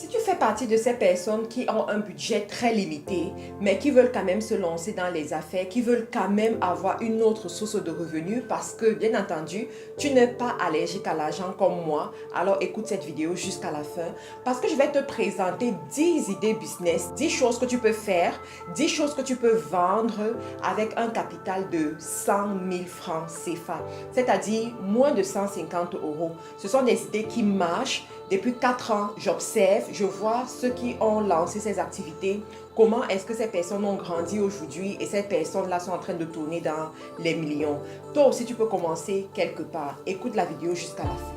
Si tu fais partie de ces personnes qui ont un budget très limité, mais qui veulent quand même se lancer dans les affaires, qui veulent quand même avoir une autre source de revenus parce que, bien entendu, tu n'es pas allergique à l'argent comme moi, alors écoute cette vidéo jusqu'à la fin parce que je vais te présenter 10 idées business, 10 choses que tu peux faire, 10 choses que tu peux vendre avec un capital de 100 000 francs CFA, c'est-à-dire moins de 150 euros. Ce sont des idées qui marchent. Depuis 4 ans, j'observe, je vois ceux qui ont lancé ces activités, comment est-ce que ces personnes ont grandi aujourd'hui et ces personnes-là sont en train de tourner dans les millions. Toi aussi, tu peux commencer quelque part. Écoute la vidéo jusqu'à la fin.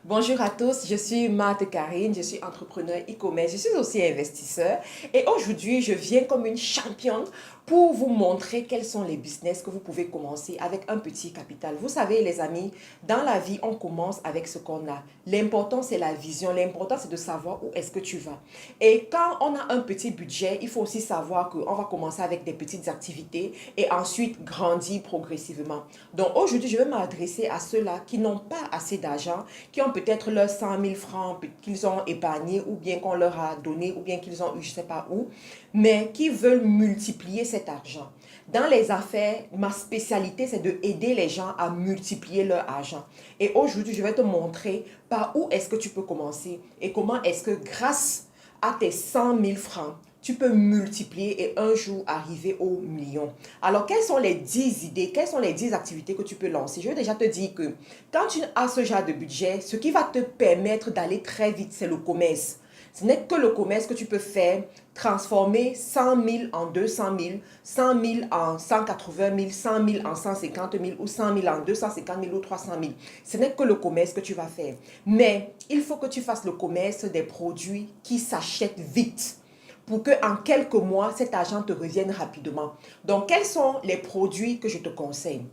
Bonjour à tous, je suis Marthe Karine, je suis entrepreneur e-commerce, je suis aussi investisseur et aujourd'hui je viens comme une championne pour vous montrer quels sont les business que vous pouvez commencer avec un petit capital. Vous savez les amis, dans la vie on commence avec ce qu'on a. L'important c'est la vision, l'important c'est de savoir où est-ce que tu vas. Et quand on a un petit budget, il faut aussi savoir qu'on va commencer avec des petites activités et ensuite grandir progressivement. Donc aujourd'hui je vais m'adresser à ceux-là qui n'ont pas assez d'argent, qui ont peut-être leurs 100 000 francs qu'ils ont épargnés ou bien qu'on leur a donné ou bien qu'ils ont eu je ne sais pas où, mais qui veulent multiplier cet argent. Dans les affaires, ma spécialité c'est de aider les gens à multiplier leur argent. Et aujourd'hui, je vais te montrer par où est-ce que tu peux commencer et comment est-ce que grâce à tes 100 000 francs, tu peux multiplier et un jour arriver au million. Alors, quelles sont les 10 idées, quelles sont les 10 activités que tu peux lancer? Je vais déjà te dire que quand tu as ce genre de budget, ce qui va te permettre d'aller très vite, c'est le commerce. Ce n'est que le commerce que tu peux faire, transformer 100 000 en 200 000, 100 000 en 180 000, 100 000 en 150 000 ou 100 000 en 250 000 ou 300 000. Ce n'est que le commerce que tu vas faire. Mais il faut que tu fasses le commerce des produits qui s'achètent vite, pour que en quelques mois, cet argent te revienne rapidement. Donc, quels sont les produits que je te conseille?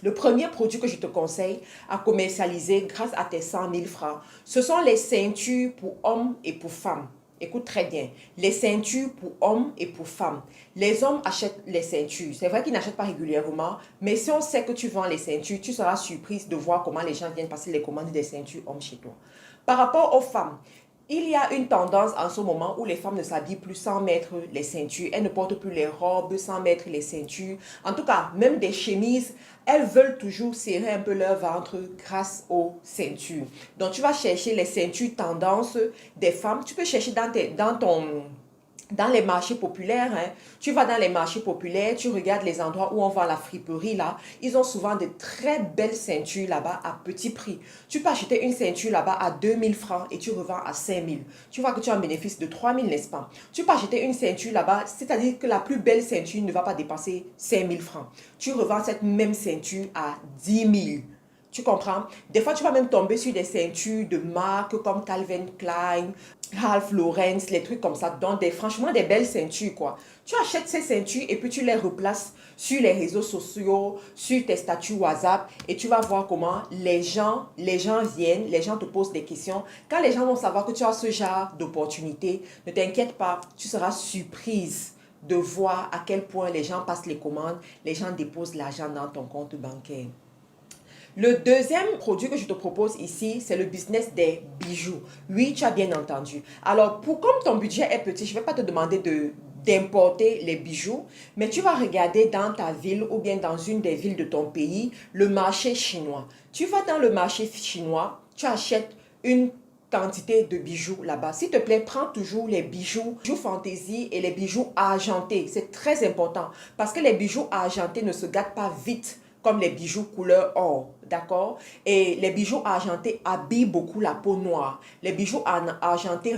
Le premier produit que je te conseille à commercialiser grâce à tes 100 000 francs, ce sont les ceintures pour hommes et pour femmes. Écoute très bien, les ceintures pour hommes et pour femmes. Les hommes achètent les ceintures. C'est vrai qu'ils n'achètent pas régulièrement, mais si on sait que tu vends les ceintures, tu seras surprise de voir comment les gens viennent passer les commandes des ceintures hommes chez toi. Par rapport aux femmes, il y a une tendance en ce moment où les femmes ne s'habillent plus sans mettre les ceintures. Elles ne portent plus les robes sans mettre les ceintures. En tout cas, même des chemises, elles veulent toujours serrer un peu leur ventre grâce aux ceintures. Donc, tu vas chercher les ceintures tendance des femmes. Tu peux chercher dans les marchés populaires, hein. Tu vas dans les marchés populaires, tu regardes les endroits où on vend la friperie là. Ils ont souvent de très belles ceintures là-bas à petit prix. Tu peux acheter une ceinture là-bas à 2 000 francs et tu revends à 5 000. Tu vois que tu as un bénéfice de 3 000, n'est-ce pas? Tu peux acheter une ceinture là-bas, c'est-à-dire que la plus belle ceinture ne va pas dépasser 5 000 francs. Tu revends cette même ceinture à 10 000. Tu comprends? Des fois, tu vas même tomber sur des ceintures de marques comme Calvin Klein, Ralph Lauren, les trucs comme ça. Donc, franchement, des belles ceintures, quoi. Tu achètes ces ceintures et puis tu les replaces sur les réseaux sociaux, sur tes statuts WhatsApp et tu vas voir comment les gens viennent, les gens te posent des questions. Quand les gens vont savoir que tu as ce genre d'opportunité, ne t'inquiète pas, tu seras surprise de voir à quel point les gens passent les commandes, les gens déposent l'argent dans ton compte bancaire. Le deuxième produit que je te propose ici, c'est le business des bijoux. Oui, tu as bien entendu. Alors, comme ton budget est petit, je ne vais pas te demander d'importer les bijoux, mais tu vas regarder dans ta ville ou bien dans une des villes de ton pays, le marché chinois. Tu vas dans le marché chinois, tu achètes une quantité de bijoux là-bas. S'il te plaît, prends toujours les bijoux fantaisie et les bijoux argentés. C'est très important parce que les bijoux argentés ne se gâtent pas vite comme les bijoux couleur or, d'accord? Et les bijoux argentés habillent beaucoup la peau noire. Les bijoux argentés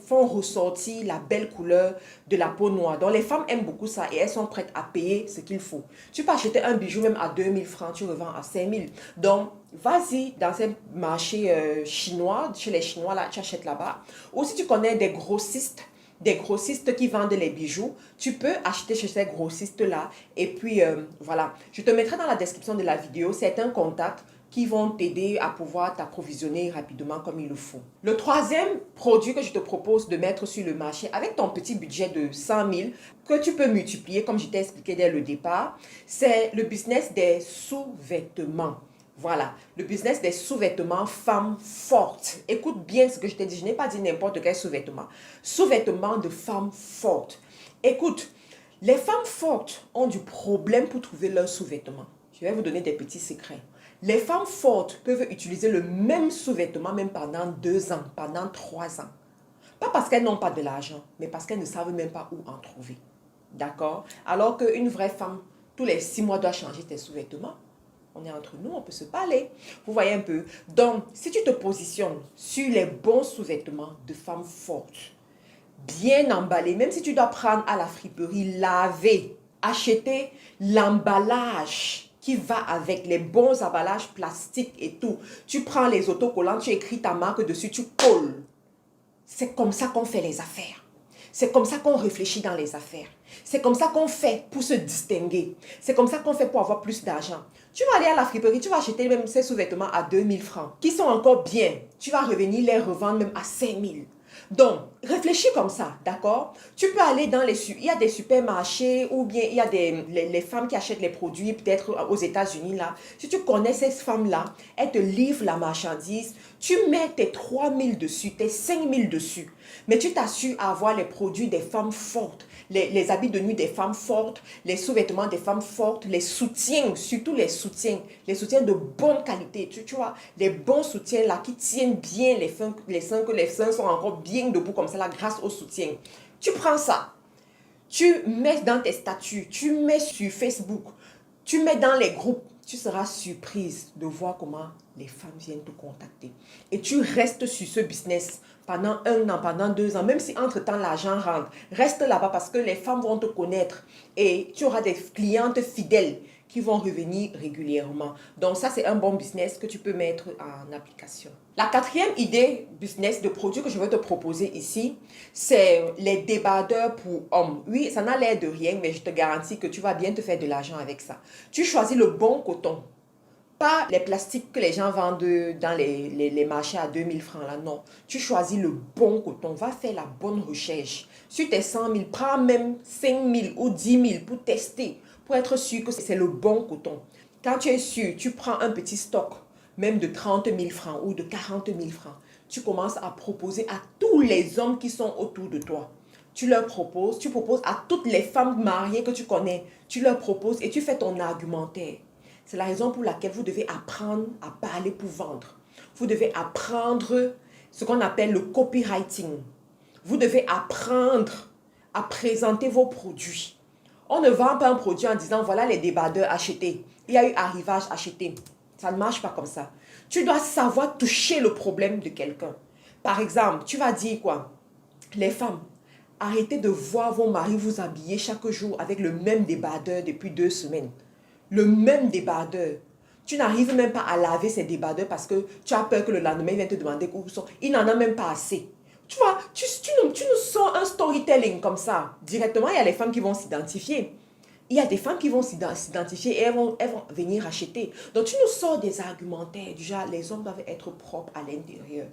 font ressortir la belle couleur de la peau noire. Donc les femmes aiment beaucoup ça et elles sont prêtes à payer ce qu'il faut. Tu peux acheter un bijou même à 2 000 francs, tu revends à 5 000. Donc vas-y dans ces marchés chinois, chez les Chinois là, tu achètes là-bas. Ou si tu connais des grossistes qui vendent les bijoux, tu peux acheter chez ces grossistes-là. Et puis, voilà. Je te mettrai dans la description de la vidéo certains contacts qui vont t'aider à pouvoir t'approvisionner rapidement comme il le faut. Le troisième produit que je te propose de mettre sur le marché avec ton petit budget de 100 000 que tu peux multiplier comme je t'ai expliqué dès le départ, c'est le business des sous-vêtements. Voilà, le business des sous-vêtements femmes fortes. Écoute bien ce que je t'ai dit, je n'ai pas dit n'importe quel sous-vêtement. Sous-vêtements de femmes fortes. Écoute, les femmes fortes ont du problème pour trouver leurs sous-vêtements. Je vais vous donner des petits secrets. Les femmes fortes peuvent utiliser le même sous-vêtement même pendant 2 ans, pendant 3 ans. Pas parce qu'elles n'ont pas de l'argent, mais parce qu'elles ne savent même pas où en trouver. D'accord? Alors qu'une vraie femme, tous les 6 mois, doit changer ses sous-vêtements. On est entre nous, on peut se parler. Vous voyez un peu? Donc, si tu te positionnes sur les bons sous-vêtements de femmes fortes, bien emballés, même si tu dois prendre à la friperie, laver, acheter l'emballage qui va avec les bons emballages plastiques et tout. Tu prends les autocollants, tu écris ta marque dessus, tu colles. C'est comme ça qu'on fait les affaires. C'est comme ça qu'on réfléchit dans les affaires. C'est comme ça qu'on fait pour se distinguer. C'est comme ça qu'on fait pour avoir plus d'argent. Tu vas aller à la friperie, tu vas acheter même ces sous-vêtements à 2000 francs, qui sont encore bien. Tu vas revenir les revendre même à 5000. Donc, réfléchis comme ça, d'accord? Tu peux aller dans il y a des supermarchés ou bien il y a les femmes qui achètent les produits peut-être aux États-Unis là. Si tu connais ces femmes-là, elles te livrent la marchandise, tu mets tes 3000 dessus, tes 5000 dessus. Mais tu t'assures à avoir les produits des femmes fortes, les habits de nuit des femmes fortes, les sous-vêtements des femmes fortes, les soutiens, surtout les soutiens de bonne qualité, tu vois, les bons soutiens là qui tiennent bien les seins, que les seins sont encore bien debout comme ça là grâce au soutien. Tu prends ça, tu mets dans tes statuts, tu mets sur Facebook, tu mets dans les groupes. Tu seras surprise de voir comment les femmes viennent te contacter. Et tu restes sur ce business pendant 1 an, pendant 2 ans, même si entre-temps l'argent rentre. Reste là-bas parce que les femmes vont te connaître et tu auras des clientes fidèles qui vont revenir régulièrement. Donc ça, c'est un bon business que tu peux mettre en application. La quatrième idée business de produit que je vais te proposer ici, c'est les débardeurs pour hommes. Oui, ça n'a l'air de rien, mais je te garantis que tu vas bien te faire de l'argent avec ça. Tu choisis le bon coton. Pas les plastiques que les gens vendent dans les marchés à 2000 francs là, non. Tu choisis le bon coton, va faire la bonne recherche. Sur tes 100 000, prends même 5 000 ou 10 000 pour tester, pour être sûr que c'est le bon coton. Quand tu es sûr, tu prends un petit stock, même de 30 000 francs ou de 40 000 francs. Tu commences à proposer à tous les hommes qui sont autour de toi. Tu proposes à toutes les femmes mariées que tu connais. Tu leur proposes et tu fais ton argumentaire. C'est la raison pour laquelle vous devez apprendre à parler pour vendre. Vous devez apprendre ce qu'on appelle le copywriting. Vous devez apprendre à présenter vos produits. On ne vend pas un produit en disant voilà les débardeurs achetés. Il y a eu arrivage acheté. Ça ne marche pas comme ça. Tu dois savoir toucher le problème de quelqu'un. Par exemple, tu vas dire quoi? Les femmes, arrêtez de voir vos maris vous habiller chaque jour avec le même débardeur depuis 2 semaines. Le même débardeur. Tu n'arrives même pas à laver ces débardeurs parce que tu as peur que le lendemain, il vienne te demander où ils sont. Il n'en a même pas assez. Tu vois, tu nous sors un storytelling comme ça. Directement, il y a les femmes qui vont s'identifier. Il y a des femmes qui vont s'identifier et elles vont venir acheter. Donc, tu nous sors des argumentaires du genre, les hommes doivent être propres à l'intérieur.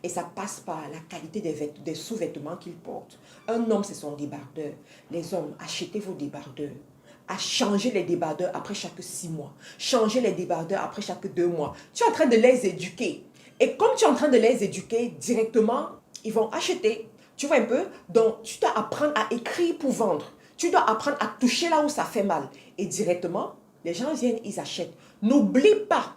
Et ça passe par la qualité des sous-vêtements qu'ils portent. Un homme, c'est son débardeur. Les hommes, achetez vos débardeurs. À changer les débardeurs après chaque 6 mois. Changer les débardeurs après chaque 2 mois. Tu es en train de les éduquer. Et comme tu es en train de les éduquer directement, ils vont acheter. Tu vois un peu? Donc, tu dois apprendre à écrire pour vendre. Tu dois apprendre à toucher là où ça fait mal. Et directement, les gens viennent, ils achètent. N'oublie pas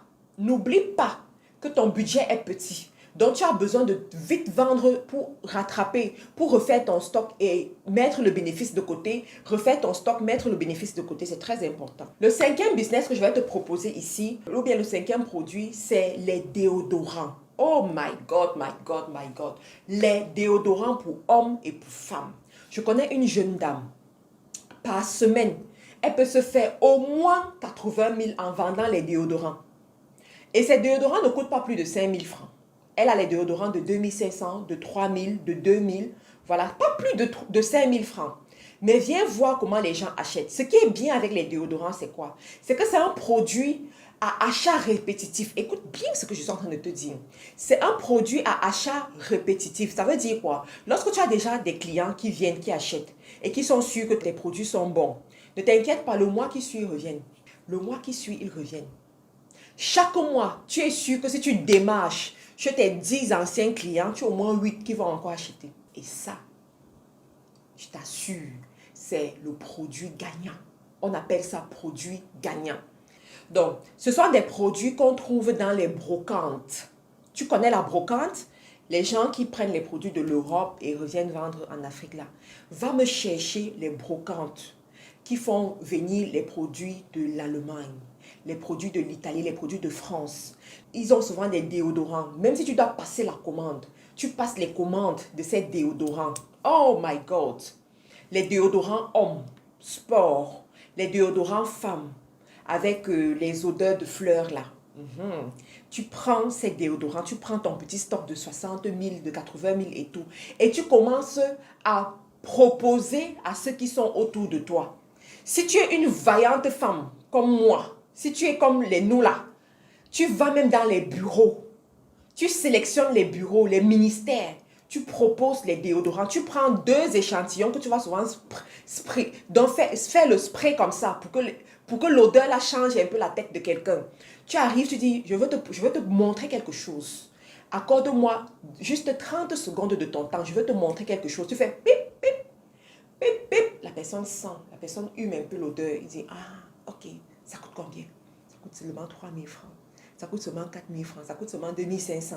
que ton budget est petit. Donc, tu as besoin de vite vendre pour rattraper, pour refaire ton stock et mettre le bénéfice de côté. Refaire ton stock, mettre le bénéfice de côté, c'est très important. Le 5e business que je vais te proposer ici, ou bien le 5e produit, c'est les déodorants. Oh my God, my God, my God. Les déodorants pour hommes et pour femmes. Je connais une jeune dame. Par semaine, elle peut se faire au moins 80 000 en vendant les déodorants. Et ces déodorants ne coûtent pas plus de 5 000 francs. Elle a les déodorants de 2500, de 3000, de 2000. Voilà, pas plus de 5000 francs. Mais viens voir comment les gens achètent. Ce qui est bien avec les déodorants, c'est quoi? C'est que c'est un produit à achat répétitif. Écoute bien ce que je suis en train de te dire. C'est un produit à achat répétitif. Ça veut dire quoi? Lorsque tu as déjà des clients qui viennent, qui achètent et qui sont sûrs que tes produits sont bons, ne t'inquiète pas, le mois qui suit, ils reviennent. Le mois qui suit, ils reviennent. Chaque mois, tu es sûr que si tu démarches chez tes 10 anciens clients, tu as au moins 8 qui vont encore acheter. Et ça, je t'assure, c'est le produit gagnant. On appelle ça produit gagnant. Donc, ce sont des produits qu'on trouve dans les brocantes. Tu connais la brocante? Les gens qui prennent les produits de l'Europe et reviennent vendre en Afrique là. Va me chercher les brocantes qui font venir les produits de l'Allemagne, les produits de l'Italie, les produits de France. Ils ont souvent des déodorants. Même si tu dois passer la commande, tu passes les commandes de ces déodorants. Oh my God! Les déodorants hommes, sport, les déodorants femmes, avec les odeurs de fleurs là. Tu prends ces déodorants, tu prends ton petit stock de 60 000, de 80 000 et tout, et tu commences à proposer à ceux qui sont autour de toi. Si tu es une vaillante femme comme moi, si tu es comme les nous là, tu vas même dans les bureaux, tu sélectionnes les bureaux, les ministères, tu proposes les déodorants, tu prends 2 échantillons que tu vas souvent spray. Donc fais le spray comme ça pour que l'odeur là change un peu la tête de quelqu'un. Tu arrives, tu dis, je veux te montrer quelque chose. Accorde-moi juste 30 secondes de ton temps, je veux te montrer quelque chose. Tu fais pip, pip, pip, pip. La personne sent, la personne hume un peu l'odeur. Il dit, ah, ok, ça coûte combien? Ça coûte seulement 3 000 francs. Ça coûte seulement 4 000 francs, ça coûte seulement 2 500.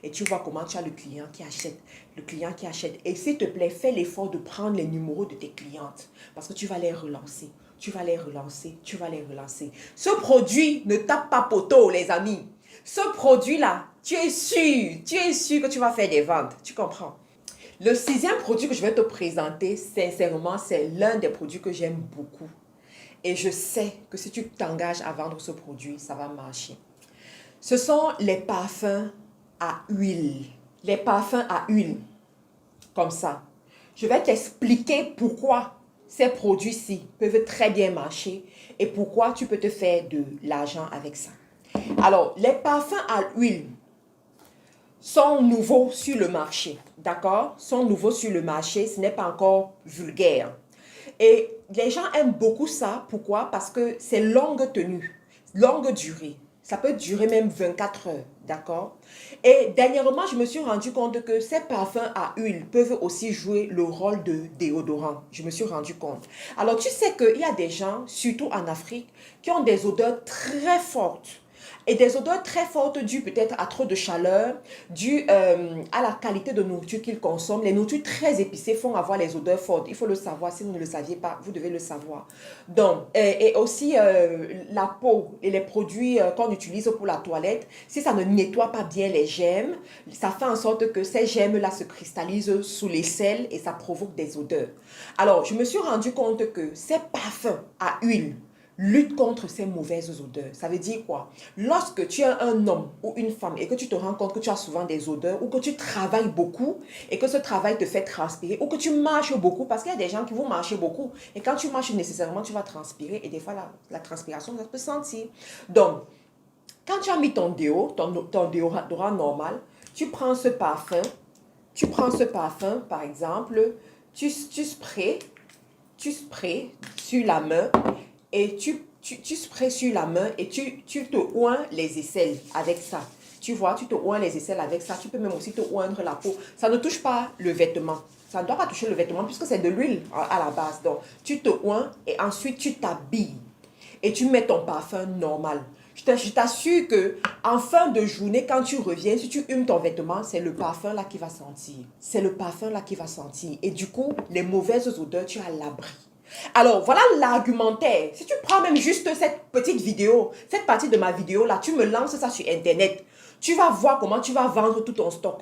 Et tu vois comment tu as le client qui achète. Le client qui achète. Et s'il te plaît, fais l'effort de prendre les numéros de tes clientes. Parce que tu vas les relancer. Tu vas les relancer. Tu vas les relancer. Ce produit ne tape pas poteau, les amis. Ce produit-là, tu es sûr que tu vas faire des ventes. Tu comprends? Le 6e produit que je vais te présenter, sincèrement, c'est l'un des produits que j'aime beaucoup. Et je sais que si tu t'engages à vendre ce produit, ça va marcher. Ce sont les parfums à huile. Les parfums à huile. Comme ça. Je vais t'expliquer pourquoi ces produits-ci peuvent très bien marcher et pourquoi tu peux te faire de l'argent avec ça. Alors, les parfums à huile sont nouveaux sur le marché. D'accord? Sont nouveaux sur le marché. Ce n'est pas encore vulgaire. Et les gens aiment beaucoup ça. Pourquoi? Parce que c'est longue tenue, longue durée. Ça peut durer même 24 heures, d'accord? Et dernièrement, je me suis rendu compte que ces parfums à huile peuvent aussi jouer le rôle de déodorant. Je me suis rendu compte. Alors, tu sais qu'il y a des gens, surtout en Afrique, qui ont des odeurs très fortes. Et des odeurs très fortes dues peut-être à trop de chaleur, dues à la qualité de nourriture qu'ils consomment. Les nourritures très épicées font avoir les odeurs fortes. Il faut le savoir. Si vous ne le saviez pas, vous devez le savoir. Donc, et aussi la peau et les produits qu'on utilise pour la toilette, si ça ne nettoie pas bien les gemmes, ça fait en sorte que ces gemmes-là se cristallisent sous les selles et ça provoque des odeurs. Alors, je me suis rendu compte que ces parfums à huile lutte contre ces mauvaises odeurs. Ça veut dire quoi? Lorsque tu es un homme ou une femme et que tu te rends compte que tu as souvent des odeurs ou que tu travailles beaucoup et que ce travail te fait transpirer ou que tu marches beaucoup, parce qu'il y a des gens qui vont marcher beaucoup et quand tu marches nécessairement, tu vas transpirer et des fois la transpiration, ça peut se sentir. Donc, quand tu as mis ton déodorant normal, tu prends ce parfum, par exemple, tu sprays sur la main et tu sprays sur la main et tu te oins les aisselles avec ça. Tu vois, tu te oins les aisselles avec ça. Tu peux même aussi te oindre la peau. Ça ne touche pas le vêtement. Ça ne doit pas toucher le vêtement puisque c'est de l'huile à la base. Donc, tu te oins et ensuite tu t'habilles. Et tu mets ton parfum normal. Je t'assure que en fin de journée, quand tu reviens, si tu humes ton vêtement, c'est le parfum là qui va sentir. C'est le parfum là qui va sentir. Et du coup, les mauvaises odeurs, tu as l'abri. Alors, voilà l'argumentaire. Si tu prends même juste cette petite vidéo, cette partie de ma vidéo là, tu me lances ça sur Internet. Tu vas voir comment tu vas vendre tout ton stock.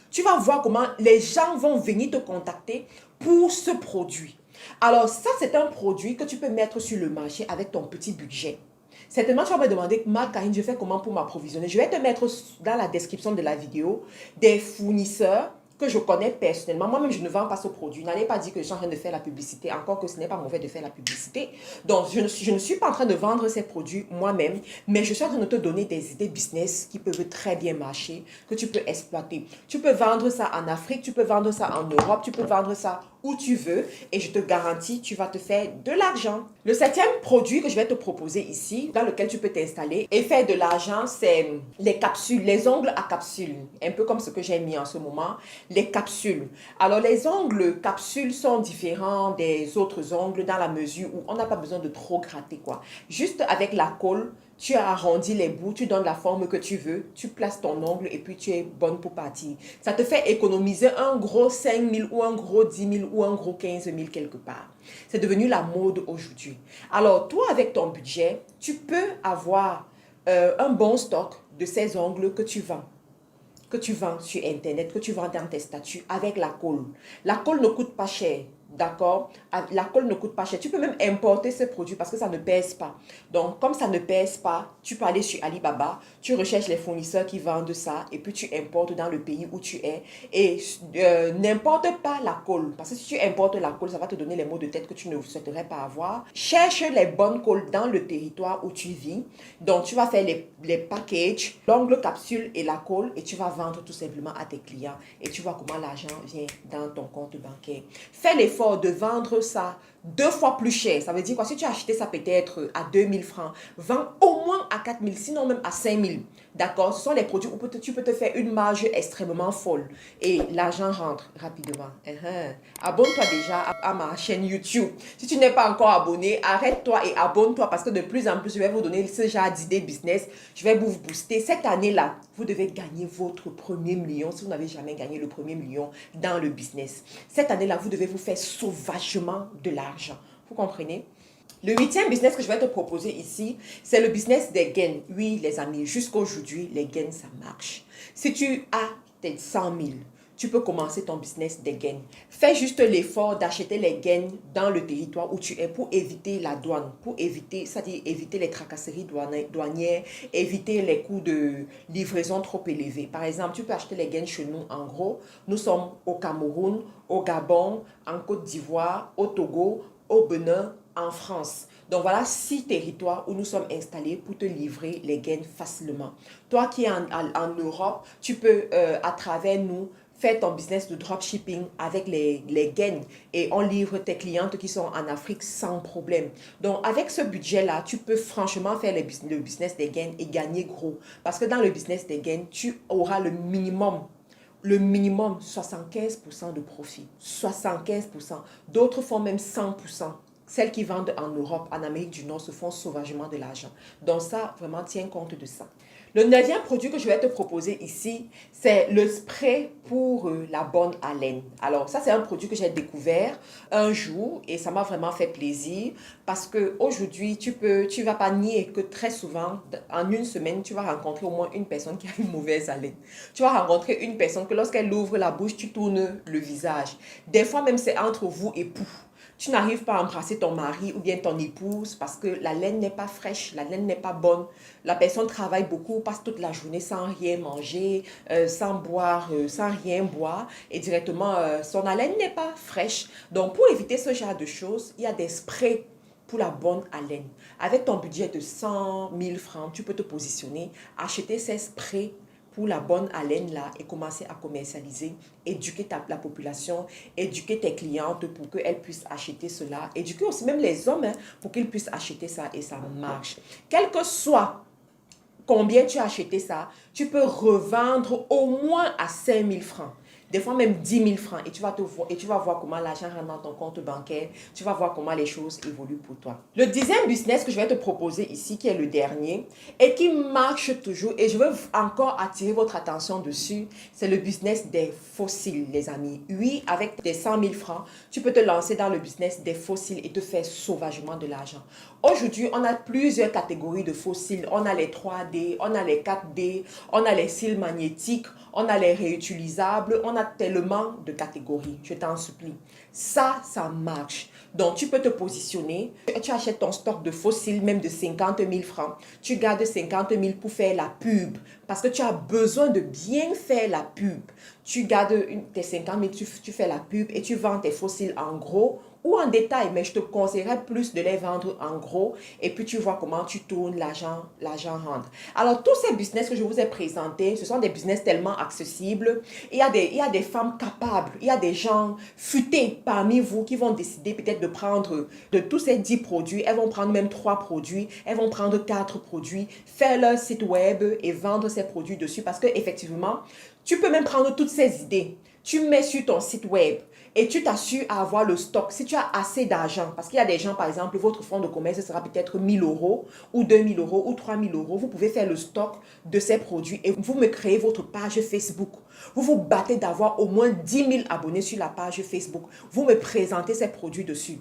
Tu vas voir comment les gens vont venir te contacter pour ce produit. Alors, ça, c'est un produit que tu peux mettre sur le marché avec ton petit budget. Certainement, tu vas me demander, Karine, je fais comment pour m'approvisionner? Je vais te mettre dans la description de la vidéo des fournisseurs que je connais personnellement. Moi-même, je ne vends pas ce produit. N'allez pas dire que je suis en train de faire la publicité, encore que ce n'est pas mauvais de faire la publicité. Donc, je ne suis pas en train de vendre ces produits moi-même, mais je suis en train de te donner des idées business qui peuvent très bien marcher, que tu peux exploiter. Tu peux vendre ça en Afrique, tu peux vendre ça en Europe, tu peux vendre ça où tu veux et je te garantis, tu vas te faire de l'argent. Le septième produit que je vais te proposer ici, dans lequel tu peux t'installer et faire de l'argent, c'est les capsules, les ongles à capsules. Un peu comme ce que j'ai mis en ce moment, les capsules. Alors, les ongles capsules sont différents des autres ongles dans la mesure où on n'a pas besoin de trop gratter, quoi. Juste avec la colle, tu arrondis les bouts, tu donnes la forme que tu veux, tu places ton ongle et puis tu es bonne pour partir. Ça te fait économiser un gros 5 000 ou un gros 10 000 ou un gros 15 000 quelque part. C'est devenu la mode aujourd'hui. Alors, toi, avec ton budget, tu peux avoir un bon stock de ces ongles que tu vends sur Internet, que tu vends dans tes statuts avec la colle. La colle ne coûte pas cher. D'accord? La colle ne coûte pas cher. Tu peux même importer ces produits parce que ça ne pèse pas. Donc, comme ça ne pèse pas, tu peux aller sur Alibaba, tu recherches les fournisseurs qui vendent ça et puis tu importes dans le pays où tu es. Et n'importe pas la colle. Parce que si tu importes la colle, ça va te donner les maux de tête que tu ne souhaiterais pas avoir. Cherche les bonnes colles dans le territoire où tu vis. Donc, tu vas faire les packages, l'ongle capsule et la colle et tu vas vendre tout simplement à tes clients. Et tu vois comment l'argent vient dans ton compte bancaire. Fais l'effort de vendre ça 2 fois plus cher. Ça veut dire quoi? Si tu as acheté ça peut-être à 2 000 francs, vends au moins à 4 000, sinon même à 5 000. D'accord? Ce sont les produits où tu peux te faire une marge extrêmement folle. Et l'argent rentre rapidement. Abonne-toi déjà à ma chaîne YouTube. Si tu n'es pas encore abonné, arrête-toi et abonne-toi parce que de plus en plus, je vais vous donner ce genre d'idées business. Je vais vous booster. Cette année-là, vous devez gagner votre premier million si vous n'avez jamais gagné le premier million dans le business. Cette année-là, vous devez vous faire sauvagement de l'argent. Vous comprenez? Le huitième business que je vais te proposer ici, c'est le business des gains. Oui, les amis, jusqu'à aujourd'hui, les gains, ça marche. Si tu as tes 100 000, tu peux commencer ton business des gains. Fais juste l'effort d'acheter les gains dans le territoire où tu es pour éviter la douane, pour éviter, c'est-à-dire éviter les tracasseries douanières, éviter les coûts de livraison trop élevés. Par exemple, tu peux acheter les gains chez nous en gros. Nous sommes au Cameroun, au Gabon, en Côte d'Ivoire, au Togo, au Bénin, en France. Donc voilà 6 territoires où nous sommes installés pour te livrer les gains facilement. Toi qui es en Europe, tu peux à travers nous faire ton business de dropshipping avec les gains et on livre tes clientes qui sont en Afrique sans problème. Donc avec ce budget-là, tu peux franchement faire le business des gains et gagner gros. Parce que dans le business des gains, tu auras le minimum 75% de profit. 75%. D'autres font même 100%. Celles qui vendent en Europe, en Amérique du Nord, se font sauvagement de l'argent. Donc ça, vraiment, tiens compte de ça. Le neuvième produit que je vais te proposer ici, c'est le spray pour la bonne haleine. Alors ça, c'est un produit que j'ai découvert un jour et ça m'a vraiment fait plaisir parce qu'aujourd'hui, tu vas pas nier que très souvent, en une semaine, tu vas rencontrer au moins une personne qui a une mauvaise haleine. Tu vas rencontrer une personne que lorsqu'elle ouvre la bouche, tu tournes le visage. Des fois même, c'est entre vous époux. Tu n'arrives pas à embrasser ton mari ou bien ton épouse parce que la laine n'est pas fraîche, la laine n'est pas bonne. La personne travaille beaucoup, passe toute la journée sans rien manger, sans boire, sans rien boire et directement son haleine n'est pas fraîche. Donc pour éviter ce genre de choses, il y a des sprays pour la bonne haleine. Avec ton budget de 100 000 francs, tu peux te positionner, acheter ces sprays pour la bonne haleine là et commencer à commercialiser, éduquer la population, éduquer tes clientes pour qu'elles puissent acheter cela, éduquer aussi même les hommes pour qu'ils puissent acheter ça et ça marche. Quel que soit combien tu as acheté ça, tu peux revendre au moins à 5 000 francs. Des fois même 10 000 francs et tu vas voir comment l'argent rentre dans ton compte bancaire. Tu vas voir comment les choses évoluent pour toi. Le 10e business que je vais te proposer ici, qui est le dernier et qui marche toujours et je veux encore attirer votre attention dessus, c'est le business des fossiles, les amis. Oui, avec tes 100 000 francs, tu peux te lancer dans le business des fossiles et te faire sauvagement de l'argent. Aujourd'hui, on a plusieurs catégories de fossiles. On a les 3D, on a les 4D, on a les cils magnétiques, on a les réutilisables, on a tellement de catégories, je t'en supplie. Ça marche. Donc, tu peux te positionner, tu achètes ton stock de fossiles, même de 50 000 francs. Tu gardes 50 000 pour faire la pub, parce que tu as besoin de bien faire la pub. Tu gardes tes 50 000, tu fais la pub et tu vends tes fossiles en gros ou en détail, mais je te conseillerais plus de les vendre en gros et puis tu vois comment tu tournes l'argent rentre. Alors, tous ces business que je vous ai présentés, ce sont des business tellement accessibles. Il y a des femmes capables, il y a des gens futés parmi vous qui vont décider peut-être de prendre de tous ces 10 produits, elles vont prendre même 3 produits, elles vont prendre 4 produits, faire leur site web et vendre ces produits dessus parce que effectivement, tu peux même prendre toutes ces idées, tu mets sur ton site web et tu t'assures à avoir le stock. Si tu as assez d'argent, parce qu'il y a des gens, par exemple, votre fonds de commerce sera peut-être 1 000 € ou 2 000 € ou 3 000 €. Vous pouvez faire le stock de ces produits et vous me créez votre page Facebook. Vous vous battez d'avoir au moins 10 000 abonnés sur la page Facebook. Vous me présentez ces produits dessus.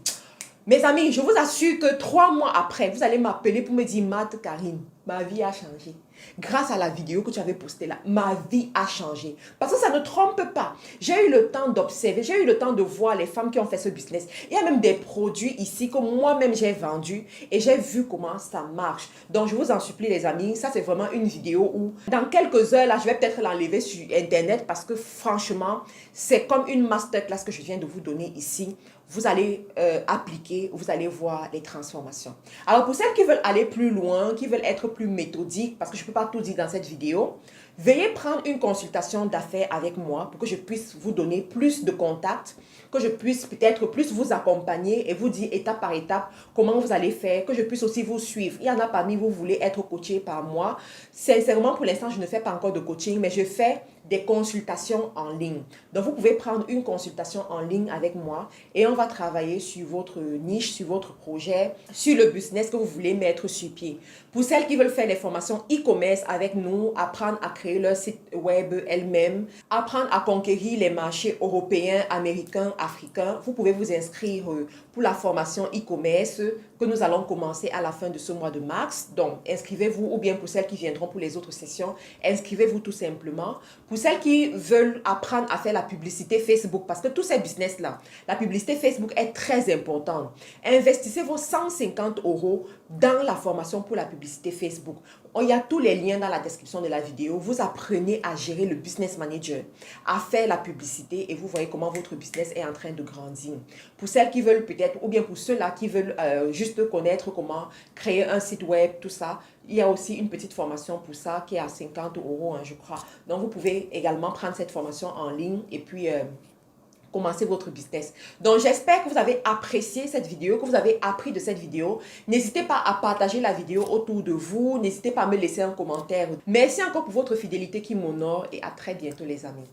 Mes amis, je vous assure que 3 mois après, vous allez m'appeler pour me dire, Marthe Karine, ma vie a changé. Grâce à la vidéo que tu avais postée là, ma vie a changé. Parce que ça ne trompe pas. J'ai eu le temps d'observer, j'ai eu le temps de voir les femmes qui ont fait ce business. Il y a même des produits ici que moi-même j'ai vendus et j'ai vu comment ça marche. Donc, je vous en supplie les amis, ça c'est vraiment une vidéo où dans quelques heures là, je vais peut-être l'enlever sur Internet parce que franchement, c'est comme une masterclass que je viens de vous donner ici. Vous allez appliquer, vous allez voir les transformations. Alors, pour celles qui veulent aller plus loin, qui veulent être plus méthodiques, parce que je ne peux pas tout dire dans cette vidéo, veuillez prendre une consultation d'affaires avec moi pour que je puisse vous donner plus de contacts, que je puisse peut-être plus vous accompagner et vous dire étape par étape comment vous allez faire, que je puisse aussi vous suivre. Il y en a parmi vous, vous voulez être coaché par moi. Sincèrement, pour l'instant, je ne fais pas encore de coaching, mais je fais des consultations en ligne. Donc, vous pouvez prendre une consultation en ligne avec moi et on va travailler sur votre niche, sur votre projet, sur le business que vous voulez mettre sur pied. Pour celles qui veulent faire les formations e-commerce avec nous, apprendre à créer leur site web elles-mêmes, apprendre à conquérir les marchés européens, américains, africains, vous pouvez vous inscrire pour la formation e-commerce que nous allons commencer à la fin de ce mois de mars. Donc, inscrivez-vous, ou bien pour celles qui viendront pour les autres sessions, inscrivez-vous tout simplement. Pour celles qui veulent apprendre à faire la publicité Facebook, parce que tous ces business-là, la publicité Facebook est très importante. Investissez vos 150 € dans la formation pour la publicité Facebook. Il y a tous les liens dans la description de la vidéo. Vous apprenez à gérer le business manager, à faire la publicité et vous voyez comment votre business est en train de grandir. Pour celles qui veulent peut-être, ou bien pour ceux-là qui veulent juste connaître comment créer un site web, tout ça, il y a aussi une petite formation pour ça qui est à 50 €, hein, je crois. Donc, vous pouvez également prendre cette formation en ligne et puis commencer votre business. Donc, j'espère que vous avez apprécié cette vidéo, que vous avez appris de cette vidéo. N'hésitez pas à partager la vidéo autour de vous. N'hésitez pas à me laisser un commentaire. Merci encore pour votre fidélité qui m'honore et à très bientôt les amis.